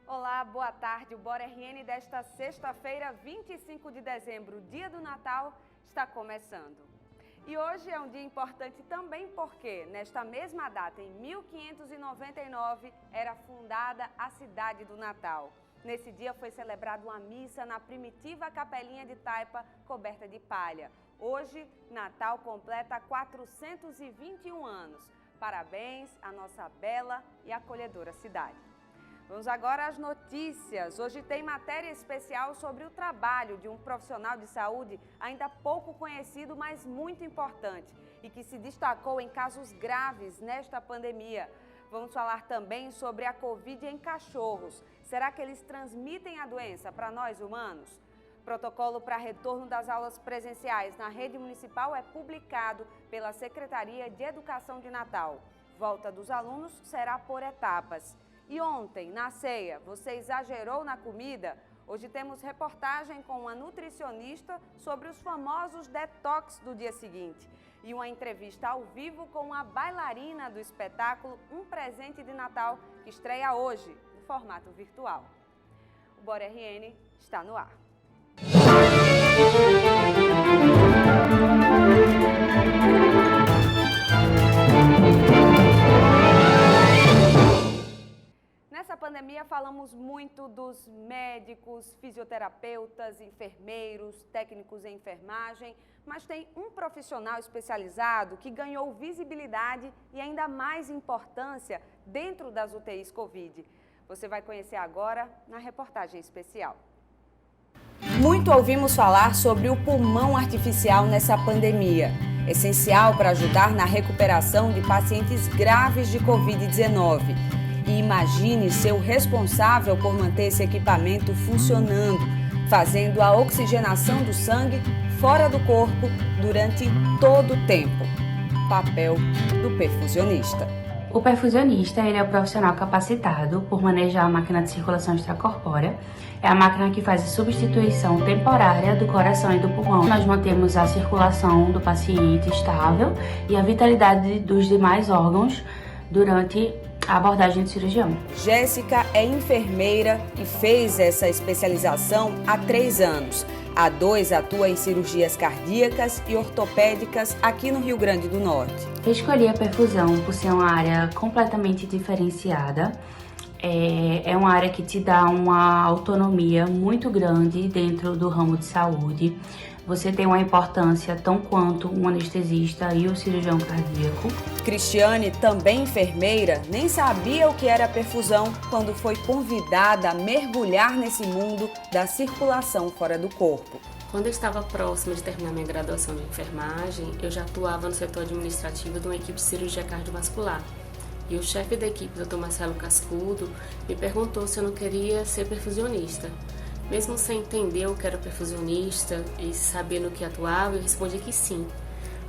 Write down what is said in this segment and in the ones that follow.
Olá, boa tarde. O Bora RN desta sexta-feira, 25 de dezembro, dia do Natal, está começando. E hoje é um dia importante também porque, nesta mesma data, em 1599, era fundada a cidade do Natal. Nesse dia foi celebrada uma missa na primitiva capelinha de taipa coberta de palha. Hoje, Natal completa 421 anos. Parabéns à nossa bela e acolhedora cidade. Vamos agora às notícias. Hoje tem matéria especial sobre o trabalho de um profissional de saúde ainda pouco conhecido, mas muito importante e que se destacou em casos graves nesta pandemia. Vamos falar também sobre a Covid em cachorros. Será que eles transmitem a doença para nós humanos? Protocolo para retorno das aulas presenciais na rede municipal é publicado pela Secretaria de Educação de Natal. Volta dos alunos será por etapas. E ontem, na ceia, você exagerou na comida? Hoje temos reportagem com uma nutricionista sobre os famosos detox do dia seguinte. E uma entrevista ao vivo com a bailarina do espetáculo Um Presente de Natal, que estreia hoje, no formato virtual. O Bora RN está no ar. Nessa pandemia falamos muito dos médicos, fisioterapeutas, enfermeiros, técnicos em enfermagem, mas tem um profissional especializado que ganhou visibilidade e ainda mais importância dentro das UTIs Covid. Você vai conhecer agora na reportagem especial. Muito ouvimos falar sobre o pulmão artificial nessa pandemia, essencial para ajudar na recuperação de pacientes graves de Covid-19. E imagine ser o responsável por manter esse equipamento funcionando, fazendo a oxigenação do sangue fora do corpo durante todo o tempo. Papel do perfusionista. O perfusionista ele é o profissional capacitado por manejar a máquina de circulação extracorpórea. É a máquina que faz a substituição temporária do coração e do pulmão. Nós mantemos a circulação do paciente estável e a vitalidade dos demais órgãos durante a abordagem do cirurgião. Jéssica é enfermeira e fez essa especialização há 3 anos. Há 2 atua em cirurgias cardíacas e ortopédicas aqui no Rio Grande do Norte. Eu escolhi a perfusão por ser uma área completamente diferenciada. É uma área que te dá uma autonomia muito grande dentro do ramo de saúde. Você tem uma importância tão quanto um anestesista e o cirurgião cardíaco. Cristiane, também enfermeira, nem sabia o que era perfusão quando foi convidada a mergulhar nesse mundo da circulação fora do corpo. Quando eu estava próxima de terminar minha graduação de enfermagem, eu já atuava no setor administrativo de uma equipe de cirurgia cardiovascular. E o chefe da equipe, Dr. Marcelo Cascudo, me perguntou se eu não queria ser perfusionista. Mesmo sem entender o que era perfusionista e saber no que atuava, eu respondi que sim.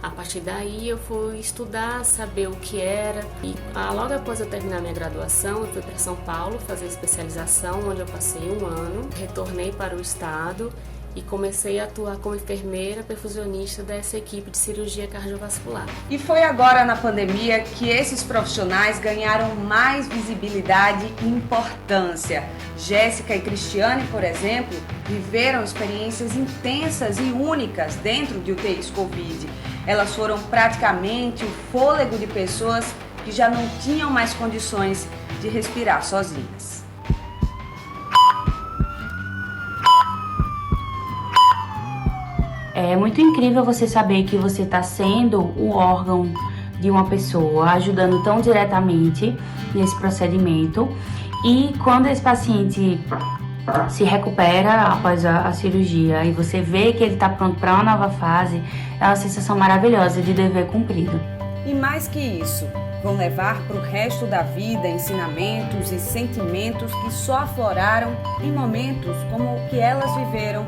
A partir daí eu fui estudar, saber o que era e logo após eu terminar minha graduação, eu fui para São Paulo fazer especialização, onde eu passei 1 ano, retornei para o estado e comecei a atuar como enfermeira perfusionista dessa equipe de cirurgia cardiovascular. E foi agora na pandemia que esses profissionais ganharam mais visibilidade e importância. Jéssica e Cristiane, por exemplo, viveram experiências intensas e únicas dentro de UTIs Covid. Elas foram praticamente o fôlego de pessoas que já não tinham mais condições de respirar sozinhas. É muito incrível você saber que você está sendo o órgão de uma pessoa, ajudando tão diretamente nesse procedimento. E quando esse paciente se recupera após a cirurgia e você vê que ele está pronto para uma nova fase, é uma sensação maravilhosa de dever cumprido. E mais que isso, vão levar para o resto da vida ensinamentos e sentimentos que só afloraram em momentos como o que elas viveram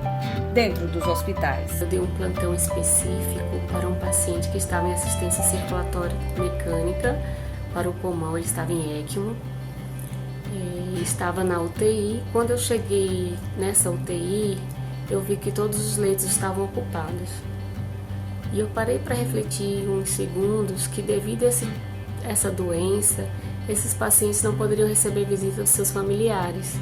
dentro dos hospitais. Eu dei um plantão específico para um paciente que estava em assistência circulatória mecânica para o pulmão, ele estava em ECMO, estava na UTI. Quando eu cheguei nessa UTI, eu vi que todos os leitos estavam ocupados. E eu parei para refletir uns segundos que devido a essa doença, esses pacientes não poderiam receber visita dos seus familiares.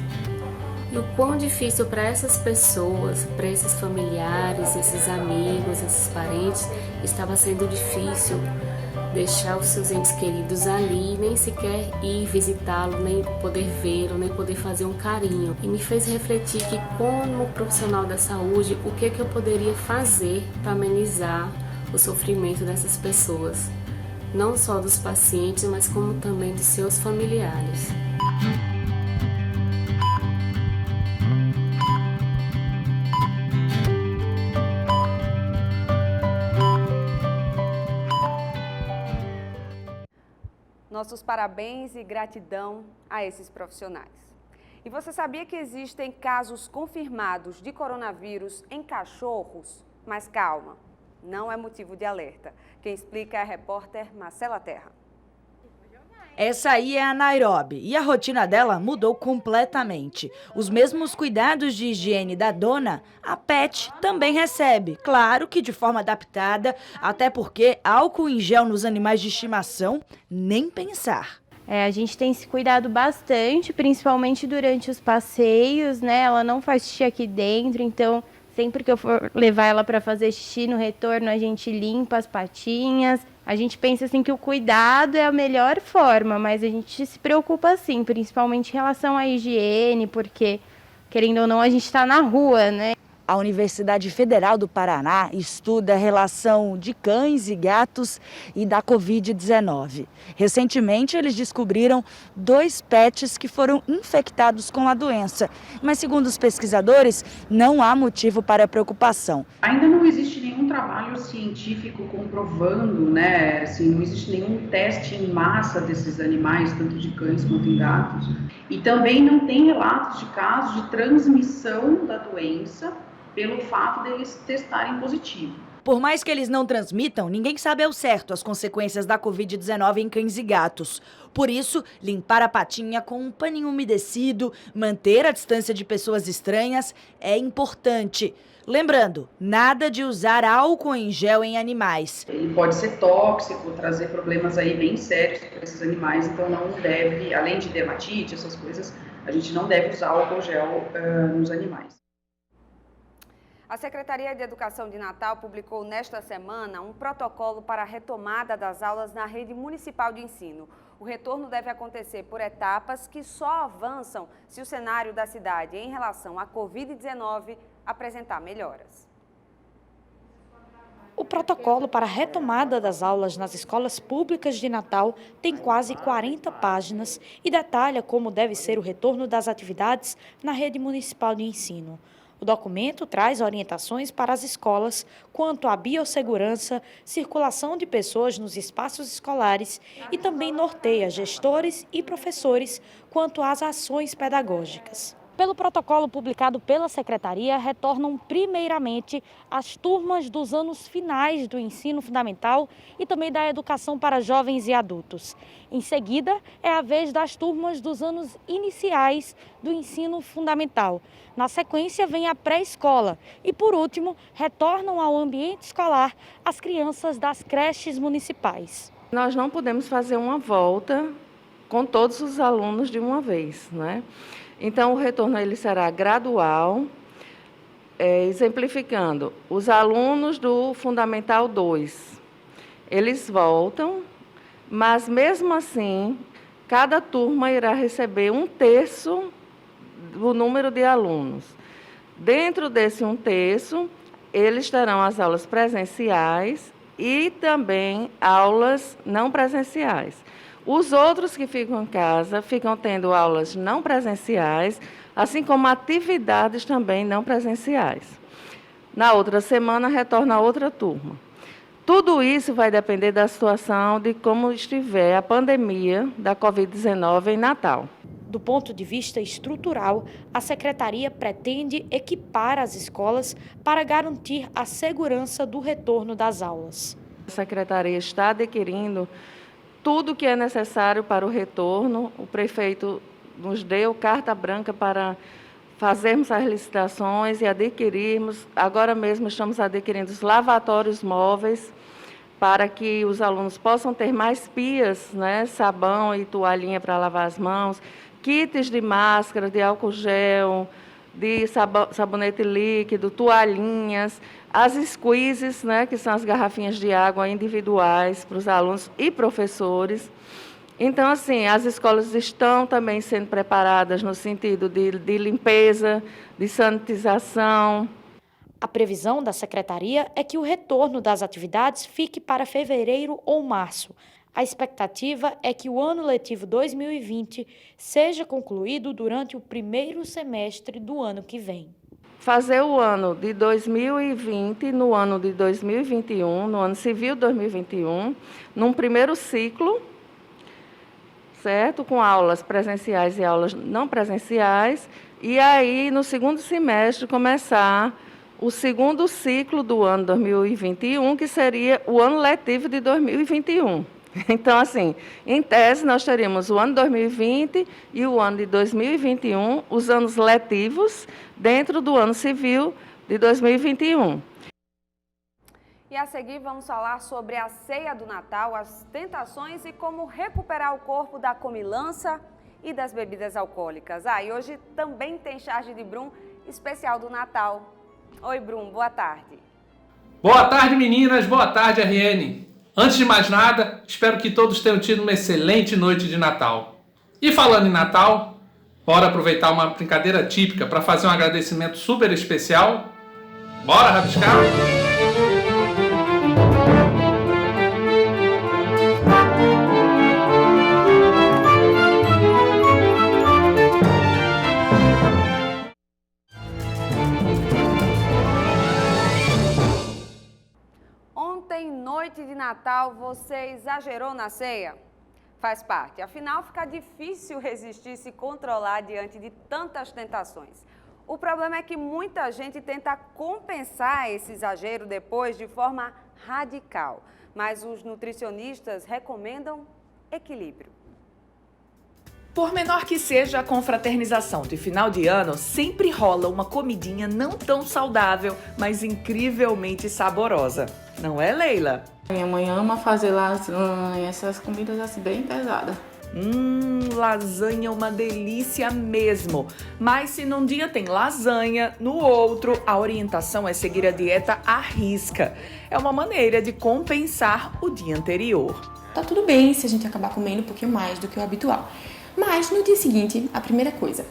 E o quão difícil para essas pessoas, para esses familiares, esses amigos, esses parentes, estava sendo difícil deixar os seus entes queridos ali, nem sequer ir visitá-lo, nem poder vê-lo, nem poder fazer um carinho. E me fez refletir que, como profissional da saúde, o que eu poderia fazer para amenizar o sofrimento dessas pessoas, não só dos pacientes, mas como também dos seus familiares. Nossos parabéns e gratidão a esses profissionais. E você sabia que existem casos confirmados de coronavírus em cachorros? Mas calma, não é motivo de alerta. Quem explica é a repórter Marcela Terra. Essa aí é a Nairobi e a rotina dela mudou completamente. Os mesmos cuidados de higiene da dona, a pet também recebe. Claro que de forma adaptada, até porque álcool em gel nos animais de estimação, nem pensar. A gente tem se cuidado bastante, principalmente durante os passeios, né? Ela não faz xixi aqui dentro, então sempre que eu for levar ela para fazer xixi no retorno, a gente limpa as patinhas. A gente pensa assim que o cuidado é a melhor forma, mas a gente se preocupa sim, principalmente em relação à higiene, porque, querendo ou não, a gente está na rua, né? A Universidade Federal do Paraná estuda a relação de cães e gatos e da Covid-19. Recentemente, eles descobriram 2 pets que foram infectados com a doença. Mas, segundo os pesquisadores, não há motivo para preocupação. Ainda não existe nenhum trabalho científico comprovando, né? Assim, não existe nenhum teste em massa desses animais, tanto de cães quanto em gatos. E também não tem relatos de casos de transmissão da doença pelo fato deles testarem positivo. Por mais que eles não transmitam, ninguém sabe ao certo as consequências da Covid-19 em cães e gatos. Por isso, limpar a patinha com um paninho umedecido, manter a distância de pessoas estranhas é importante. Lembrando, nada de usar álcool em gel em animais. Ele pode ser tóxico, trazer problemas aí bem sérios para esses animais, então não deve, além de dermatite, essas coisas, a gente não deve usar álcool gel nos animais. A Secretaria de Educação de Natal publicou nesta semana um protocolo para a retomada das aulas na rede municipal de ensino. O retorno deve acontecer por etapas que só avançam se o cenário da cidade em relação à Covid-19 apresentar melhoras. O protocolo para a retomada das aulas nas escolas públicas de Natal tem quase 40 páginas e detalha como deve ser o retorno das atividades na rede municipal de ensino. O documento traz orientações para as escolas quanto à biossegurança, circulação de pessoas nos espaços escolares e também norteia gestores e professores quanto às ações pedagógicas. Pelo protocolo publicado pela Secretaria, retornam primeiramente as turmas dos anos finais do ensino fundamental e também da educação para jovens e adultos. Em seguida, é a vez das turmas dos anos iniciais do ensino fundamental. Na sequência, vem a pré-escola e, por último, retornam ao ambiente escolar as crianças das creches municipais. Nós não podemos fazer uma volta com todos os alunos de uma vez, né? Então, o retorno ele será gradual, exemplificando. Os alunos do Fundamental 2, eles voltam, mas, mesmo assim, cada turma irá receber 1/3 do número de alunos. Dentro desse 1/3, eles terão as aulas presenciais e também aulas não presenciais. Os outros que ficam em casa ficam tendo aulas não presenciais, assim como atividades também não presenciais. Na outra semana, retorna a outra turma. Tudo isso vai depender da situação de como estiver a pandemia da Covid-19 em Natal. Do ponto de vista estrutural, a Secretaria pretende equipar as escolas para garantir a segurança do retorno das aulas. A Secretaria está adquirindo tudo que é necessário para o retorno. O prefeito nos deu carta branca para fazermos as licitações e adquirirmos. Agora mesmo estamos adquirindo os lavatórios móveis, para que os alunos possam ter mais pias, né, sabão e toalhinha para lavar as mãos, kits de máscara, de álcool gel, de sabonete líquido, toalhinhas, as squeezes, né, que são as garrafinhas de água individuais para os alunos e professores. Então, assim, as escolas estão também sendo preparadas no sentido de limpeza, de sanitização. A previsão da Secretaria é que o retorno das atividades fique para fevereiro ou março. A expectativa é que o ano letivo 2020 seja concluído durante o primeiro semestre do ano que vem. Fazer o ano de 2020 no ano de 2021, no ano civil 2021, num primeiro ciclo, certo? Com aulas presenciais e aulas não presenciais, e aí no segundo semestre começar o segundo ciclo do ano 2021, que seria o ano letivo de 2021. Então, assim, em tese, nós teríamos o ano 2020 e o ano de 2021, os anos letivos, dentro do ano civil de 2021. E a seguir vamos falar sobre a ceia do Natal, as tentações e como recuperar o corpo da comilança e das bebidas alcoólicas. E hoje também tem charge de Brum especial do Natal. Oi, Brum, boa tarde. Boa tarde, meninas. Boa tarde, RN. Antes de mais nada, espero que todos tenham tido uma excelente noite de Natal. E falando em Natal, bora aproveitar uma brincadeira típica para fazer um agradecimento super especial? Bora rabiscar? Noite de Natal, você exagerou na ceia? Faz parte, afinal fica difícil resistir e se controlar diante de tantas tentações. O problema é que muita gente tenta compensar esse exagero depois de forma radical, mas os nutricionistas recomendam equilíbrio. Por menor que seja a confraternização de final de ano, sempre rola uma comidinha não tão saudável, mas incrivelmente saborosa. Não é, Leila? Minha mãe ama fazer lasanha, essas comidas assim bem pesadas. Lasanha é uma delícia mesmo. Mas se num dia tem lasanha, no outro a orientação é seguir a dieta à risca. É uma maneira de compensar o dia anterior. Tá tudo bem se a gente acabar comendo um pouquinho mais do que o habitual. Mas no dia seguinte, a primeira coisa,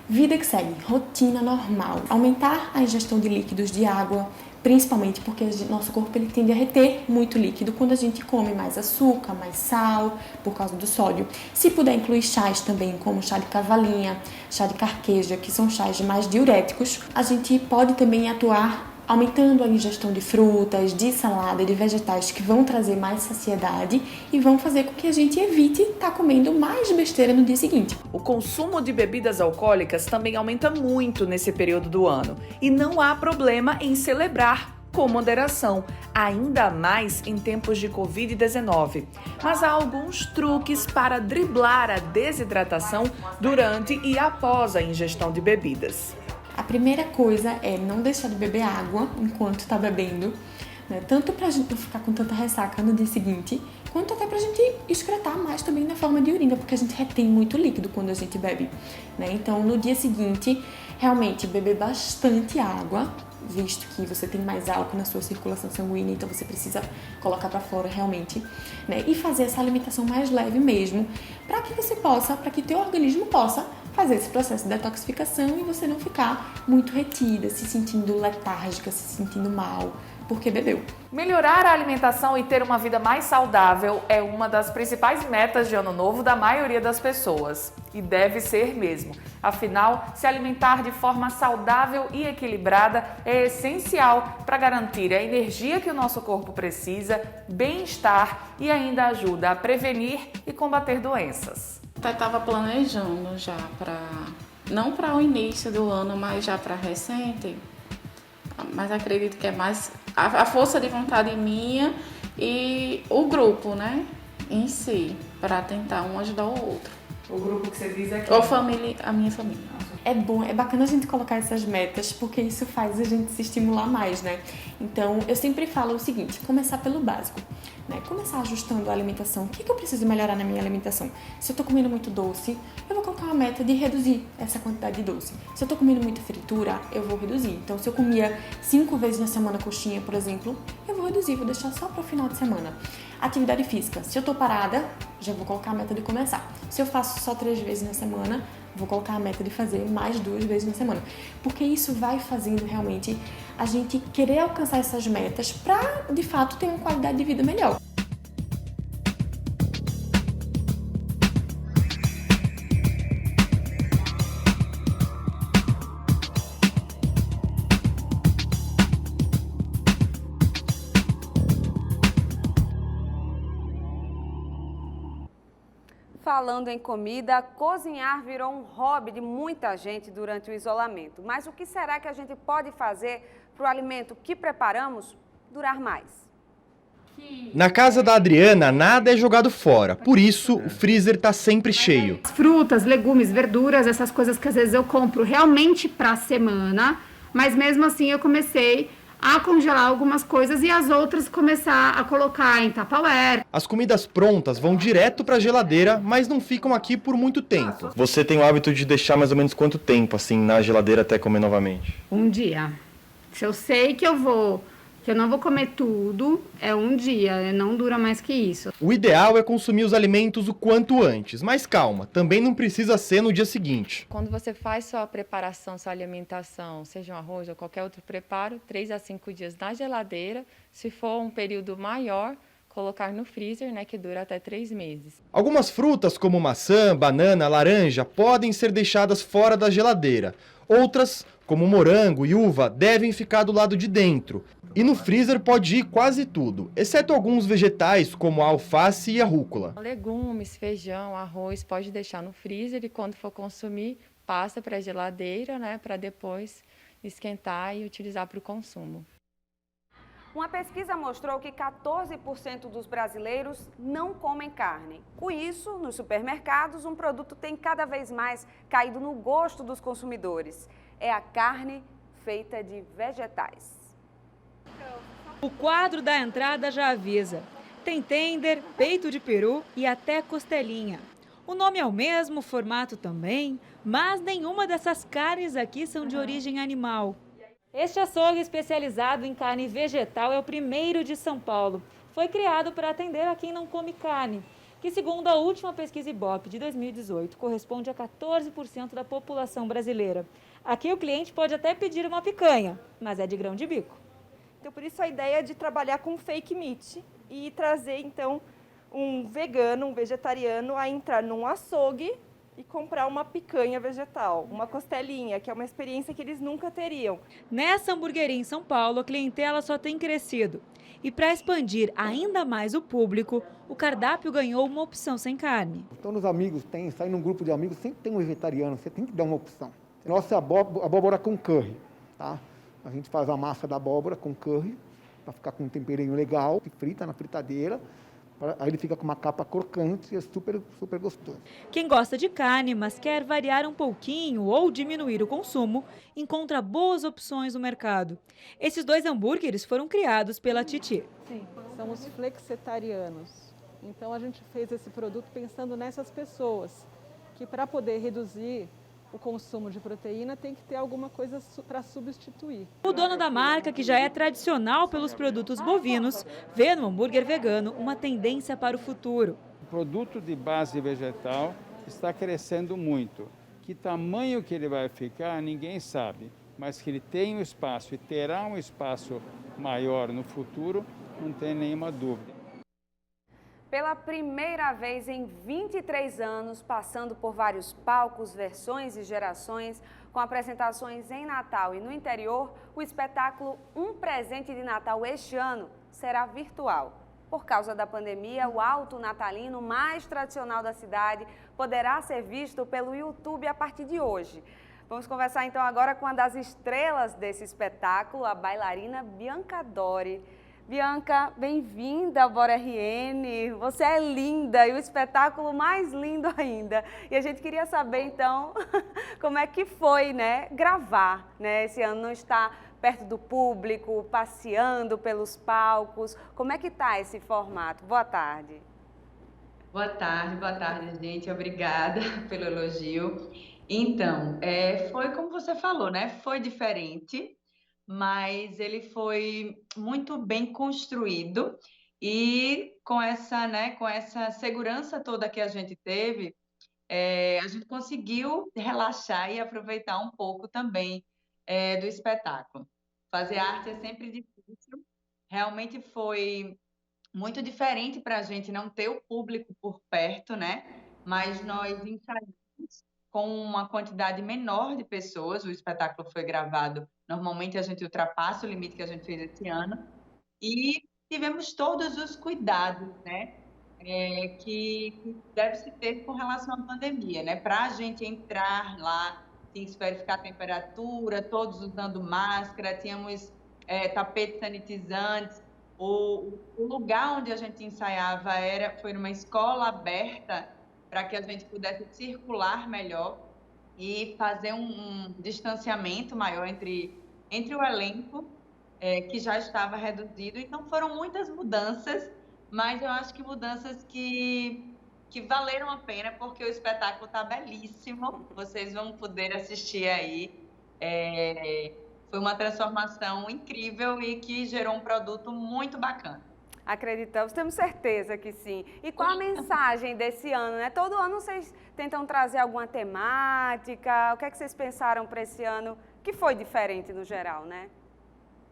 vida que segue, rotina normal. Aumentar a ingestão de líquidos, de água, principalmente porque nosso corpo ele tende a reter muito líquido quando a gente come mais açúcar, mais sal, por causa do sódio. Se puder incluir chás também, como chá de cavalinha, chá de carqueja, que são chás mais diuréticos, a gente pode também atuar aumentando a ingestão de frutas, de salada, de vegetais que vão trazer mais saciedade e vão fazer com que a gente evite estar comendo mais besteira no dia seguinte. O consumo de bebidas alcoólicas também aumenta muito nesse período do ano e não há problema em celebrar com moderação, ainda mais em tempos de Covid-19. Mas há alguns truques para driblar a desidratação durante e após a ingestão de bebidas. A primeira coisa é não deixar de beber água enquanto está bebendo, né? Tanto para a gente não ficar com tanta ressaca no dia seguinte, quanto até para a gente excretar mais também na forma de urina, porque a gente retém muito líquido quando a gente bebe, né? Então, no dia seguinte, realmente beber bastante água, visto que você tem mais álcool na sua circulação sanguínea, então você precisa colocar para fora realmente, né? E fazer essa alimentação mais leve mesmo, para que teu organismo possa fazer esse processo de detoxificação e você não ficar muito retida, se sentindo letárgica, se sentindo mal, porque bebeu. Melhorar a alimentação e ter uma vida mais saudável é uma das principais metas de ano novo da maioria das pessoas. E deve ser mesmo. Afinal, se alimentar de forma saudável e equilibrada é essencial para garantir a energia que o nosso corpo precisa, bem-estar e ainda ajuda a prevenir e combater doenças. Eu estava planejando já não para o início do ano, mas já para recente. Mas acredito que é mais a força de vontade minha e o grupo, né, em si, para tentar um ajudar o outro. O grupo que você diz é a minha família. é bom, é bacana a gente colocar essas metas, porque isso faz a gente se estimular mais, né? Então, eu sempre falo o seguinte, começar pelo básico, né? Começar ajustando a alimentação. O que eu preciso melhorar na minha alimentação? Se eu tô comendo muito doce, eu vou colocar uma meta de reduzir essa quantidade de doce. Se eu tô comendo muita fritura, eu vou reduzir. Então, se eu comia 5 vezes na semana coxinha, por exemplo, eu vou reduzir, vou deixar só para o final de semana. Atividade física. Se eu tô parada, já vou colocar a meta de começar. Se eu faço só 3 vezes na semana, vou colocar a meta de fazer mais 2 vezes na semana. Porque isso vai fazendo realmente a gente querer alcançar essas metas para, de fato, ter uma qualidade de vida melhor. Falando em comida, cozinhar virou um hobby de muita gente durante o isolamento. Mas o que será que a gente pode fazer para o alimento que preparamos durar mais? Na casa da Adriana, nada é jogado fora. Por isso, o freezer está sempre cheio. Frutas, legumes, verduras, essas coisas que às vezes eu compro realmente para a semana. Mas mesmo assim eu comecei a congelar algumas coisas e as outras começar a colocar em Tupperware. As comidas prontas vão direto para a geladeira, mas não ficam aqui por muito tempo. Você tem o hábito de deixar mais ou menos quanto tempo assim na geladeira até comer novamente? Um dia. Se eu sei que eu não vou comer tudo, é um dia, não dura mais que isso. O ideal é consumir os alimentos o quanto antes, mas calma, também não precisa ser no dia seguinte. Quando você faz sua preparação, sua alimentação, seja um arroz ou qualquer outro preparo, 3 a 5 dias na geladeira. Se for um período maior, colocar no freezer, né, que dura até 3 meses. Algumas frutas, como maçã, banana, laranja, podem ser deixadas fora da geladeira. Outras, como morango e uva, devem ficar do lado de dentro. E no freezer pode ir quase tudo, exceto alguns vegetais como a alface e a rúcula. Legumes, feijão, arroz, pode deixar no freezer e quando for consumir, passa para a geladeira, né, para depois esquentar e utilizar para o consumo. Uma pesquisa mostrou que 14% dos brasileiros não comem carne. Com isso, nos supermercados, um produto tem cada vez mais caído no gosto dos consumidores. É a carne feita de vegetais. O quadro da entrada já avisa. Tem tender, peito de peru e até costelinha. O nome é o mesmo, o formato também, mas nenhuma dessas carnes aqui são de origem animal. Este açougue especializado em carne vegetal é o primeiro de São Paulo. Foi criado para atender a quem não come carne, que segundo a última pesquisa Ibope de 2018, corresponde a 14% da população brasileira. Aqui o cliente pode até pedir uma picanha, mas é de grão de bico. Então, por isso a ideia de trabalhar com fake meat e trazer, então, um vegano, um vegetariano a entrar num açougue e comprar uma picanha vegetal, uma costelinha, que é uma experiência que eles nunca teriam. Nessa hamburgueria em São Paulo, a clientela só tem crescido. E para expandir ainda mais o público, o cardápio ganhou uma opção sem carne. Todos os amigos têm, sai num grupo de amigos, sempre tem um vegetariano, você tem que dar uma opção. Nossa é abóbora com curry, tá? A gente faz a massa da abóbora com curry, para ficar com um temperinho legal, frita na fritadeira. Aí ele fica com uma capa crocante e é super, super gostoso. Quem gosta de carne, mas quer variar um pouquinho ou diminuir o consumo, encontra boas opções no mercado. Esses 2 hambúrgueres foram criados pela Titi. Sim, são os flexitarianos. Então a gente fez esse produto pensando nessas pessoas, que para poder reduzir o consumo de proteína tem que ter alguma coisa para substituir. O dono da marca, que já é tradicional pelos produtos bovinos, vê no hambúrguer vegano uma tendência para o futuro. O produto de base vegetal está crescendo muito. Que tamanho que ele vai ficar, ninguém sabe. Mas que ele tem um espaço e terá um espaço maior no futuro, não tem nenhuma dúvida. Pela primeira vez em 23 anos, passando por vários palcos, versões e gerações, com apresentações em Natal e no interior, o espetáculo Um Presente de Natal este ano será virtual. Por causa da pandemia, o alto natalino mais tradicional da cidade poderá ser visto pelo YouTube a partir de hoje. Vamos conversar então agora com uma das estrelas desse espetáculo, a bailarina Bianca Dori. Bianca, bem-vinda ao Bora RN. Você é linda e o espetáculo mais lindo ainda. E a gente queria saber, então, como é que foi, né, gravar, né? Esse ano não está perto do público, passeando pelos palcos. Como é que tá esse formato? Boa tarde. Boa tarde, gente. Obrigada pelo elogio. Então, foi como você falou, né? Foi diferente, mas ele foi muito bem construído e com essa segurança toda que a gente teve, a gente conseguiu relaxar e aproveitar um pouco também do espetáculo. Fazer arte é sempre difícil, realmente foi muito diferente para a gente não ter o público por perto, né? Mas nós ensaiamos com uma quantidade menor de pessoas. O espetáculo foi gravado. Normalmente a gente ultrapassa o limite que a gente fez esse ano. E tivemos todos os cuidados, né? Que deve se ter com relação à pandemia, né? Para a gente entrar lá, tinha que verificar a temperatura, todos usando máscara, tínhamos tapetes sanitizantes. O lugar onde a gente ensaiava foi numa escola aberta para que a gente pudesse circular melhor e fazer um distanciamento maior entre o elenco, que já estava reduzido. Então foram muitas mudanças, mas eu acho que mudanças que valeram a pena, porque o espetáculo está belíssimo, vocês vão poder assistir aí. Foi uma transformação incrível e que gerou um produto muito bacana. Acreditamos, temos certeza que sim. E qual a mensagem desse ano, né? Todo ano vocês tentam trazer alguma temática, o que é que vocês pensaram para esse ano, que foi diferente no geral, né?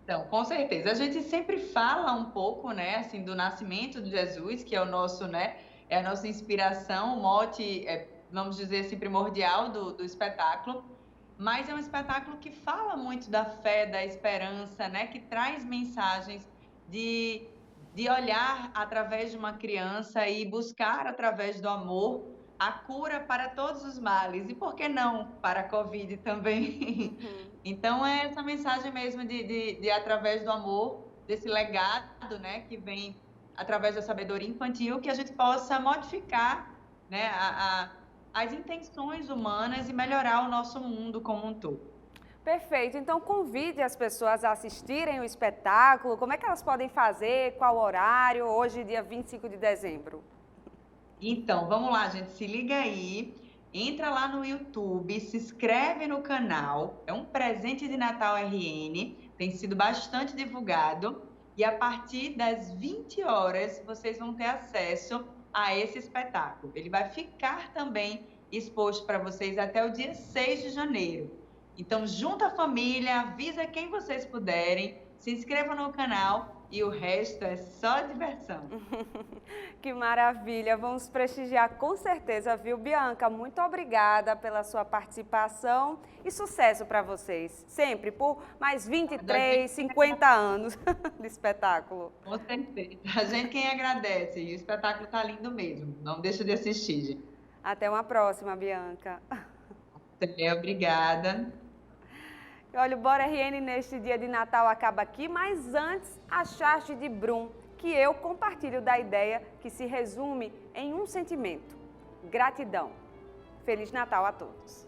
Então, com certeza. A gente sempre fala um pouco, né, assim, do nascimento de Jesus, que é o nosso, né, é a nossa inspiração, o mote, vamos dizer assim, primordial do espetáculo. Mas é um espetáculo que fala muito da fé, da esperança, né? Que traz mensagens de olhar através de uma criança e buscar através do amor a cura para todos os males. E por que não para a Covid também? Então é essa mensagem mesmo de através do amor, desse legado, né? Que vem através da sabedoria infantil, que a gente possa modificar, né? As intenções humanas e melhorar o nosso mundo como um todo. Perfeito. Então, convide as pessoas a assistirem o espetáculo. Como é que elas podem fazer? Qual horário? Hoje, dia 25 de dezembro. Então, vamos lá, gente. Se liga aí. Entra lá no YouTube, se inscreve no canal. É um presente de Natal RN. Tem sido bastante divulgado. E a partir das 20 horas, vocês vão ter acesso a esse espetáculo. Ele vai ficar também exposto para vocês até o dia 6 de janeiro. Então, junta a família, avisa quem vocês puderem, se inscrevam no canal e o resto é só diversão. Que maravilha! Vamos prestigiar com certeza, viu, Bianca? Muito obrigada pela sua participação e sucesso para vocês. Sempre por mais 23, 50 anos de espetáculo. Com certeza. A gente quem agradece. E o espetáculo tá lindo mesmo. Não deixa de assistir, gente. Até uma próxima, Bianca. Obrigada. Olha, o Bora RN neste dia de Natal acaba aqui, mas antes, a charge de Brum, que eu compartilho da ideia que se resume em um sentimento: gratidão. Feliz Natal a todos.